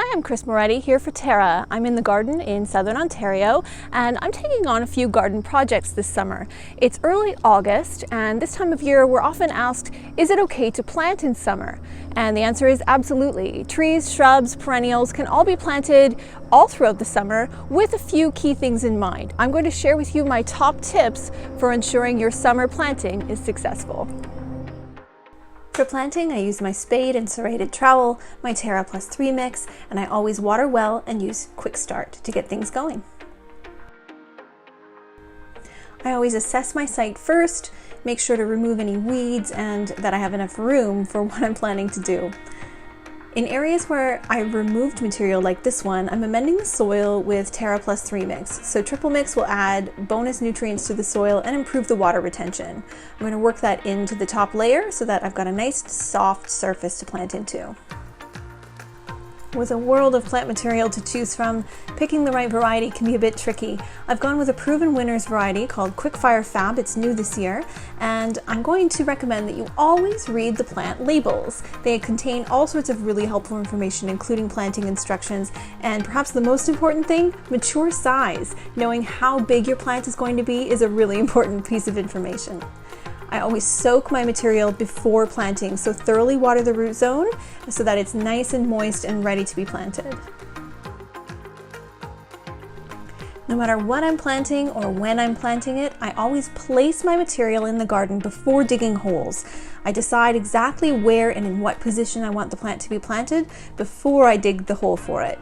Hi, I'm Kris Morettie here for TERRA. I'm in the garden in Southern Ontario and I'm taking on a few garden projects this summer. It's early August and this time of year we're often asked, is it okay to plant in summer? And the answer is absolutely. Trees, shrubs, perennials can all be planted all throughout the summer with a few key things in mind. I'm going to share with you my top tips for ensuring your summer planting is successful. For planting, I use my spade and serrated trowel, my TERRA +3 mix, and I always water well and use Quick Start to get things going. I always assess my site first, make sure to remove any weeds and that I have enough room for what I'm planning to do. In areas where I removed material like this one, I'm amending the soil with TERRA +3 mix. So triple mix will add bonus nutrients to the soil and improve the water retention. I'm going to work that into the top layer so that I've got a nice soft surface to plant into. With a world of plant material to choose from, picking the right variety can be a bit tricky. I've gone with a proven winners variety called Quickfire Fab. It's new this year, and I'm going to recommend that you always read the plant labels. They contain all sorts of really helpful information, including planting instructions, and perhaps the most important thing, mature size. Knowing how big your plant is going to be is a really important piece of information. I always soak my material before planting, so thoroughly water the root zone so that it's nice and moist and ready to be planted. No matter what I'm planting or when I'm planting it, I always place my material in the garden before digging holes. I decide exactly where and in what position I want the plant to be planted before I dig the hole for it.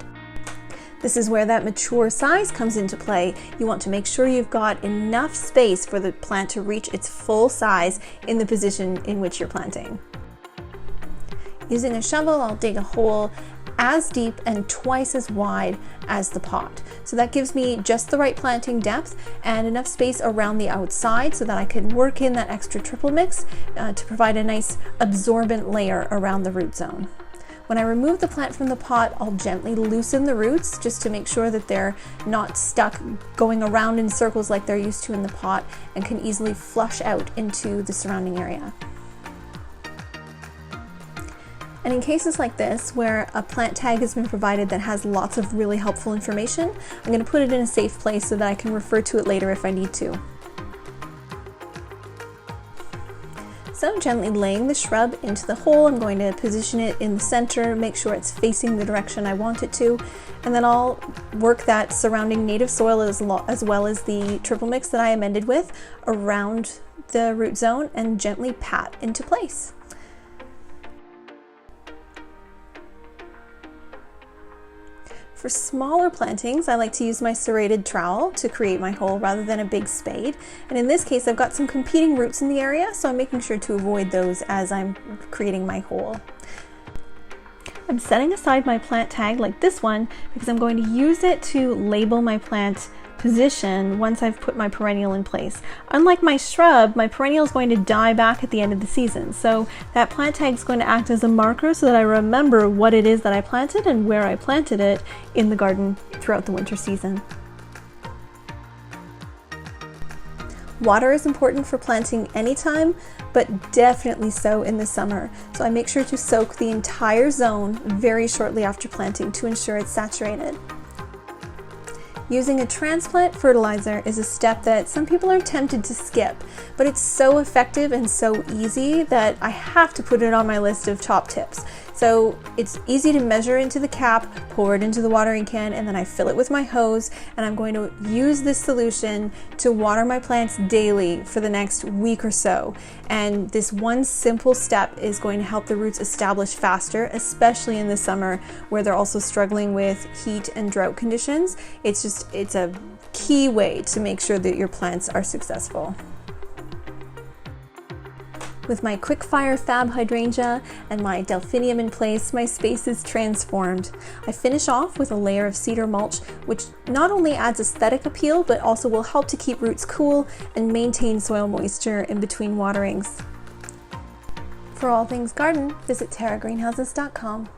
This is where that mature size comes into play. You want to make sure you've got enough space for the plant to reach its full size in the position in which you're planting. Using a shovel, I'll dig a hole as deep and twice as wide as the pot. So that gives me just the right planting depth and enough space around the outside so that I can work in that extra triple mix to provide a nice absorbent layer around the root zone. When I remove the plant from the pot, I'll gently loosen the roots just to make sure that they're not stuck going around in circles like they're used to in the pot and can easily flush out into the surrounding area. And in cases like this, where a plant tag has been provided that has lots of really helpful information, I'm going to put it in a safe place so that I can refer to it later if I need to. So gently laying the shrub into the hole, I'm going to position it in the center, make sure it's facing the direction I want it to, and then I'll work that surrounding native soil as well as the triple mix that I amended with around the root zone and gently pat into place. For smaller plantings, I like to use my serrated trowel to create my hole rather than a big spade. And in this case, I've got some competing roots in the area, so I'm making sure to avoid those as I'm creating my hole. I'm setting aside my plant tag like this one because I'm going to use it to label my plant position once I've put my perennial in place. Unlike my shrub, my perennial is going to die back at the end of the season, so that plant tag is going to act as a marker so that I remember what it is that I planted and where I planted it in the garden throughout the winter season. Water is important for planting anytime, but definitely so in the summer. So I make sure to soak the entire zone very shortly after planting to ensure it's saturated. Using a transplant fertilizer is a step that some people are tempted to skip, but it's so effective and so easy that I have to put it on my list of top tips. So it's easy to measure into the cap, pour it into the watering can, and then I fill it with my hose, and I'm going to use this solution to water my plants daily for the next week or so. And this one simple step is going to help the roots establish faster, especially in the summer where they're also struggling with heat and drought conditions. It's a key way to make sure that your plants are successful. With my Quickfire Fab hydrangea and my delphinium in place, my space is transformed. I finish off with a layer of cedar mulch, which not only adds aesthetic appeal, but also will help to keep roots cool and maintain soil moisture in between waterings. For all things garden, visit terragreenhouses.com.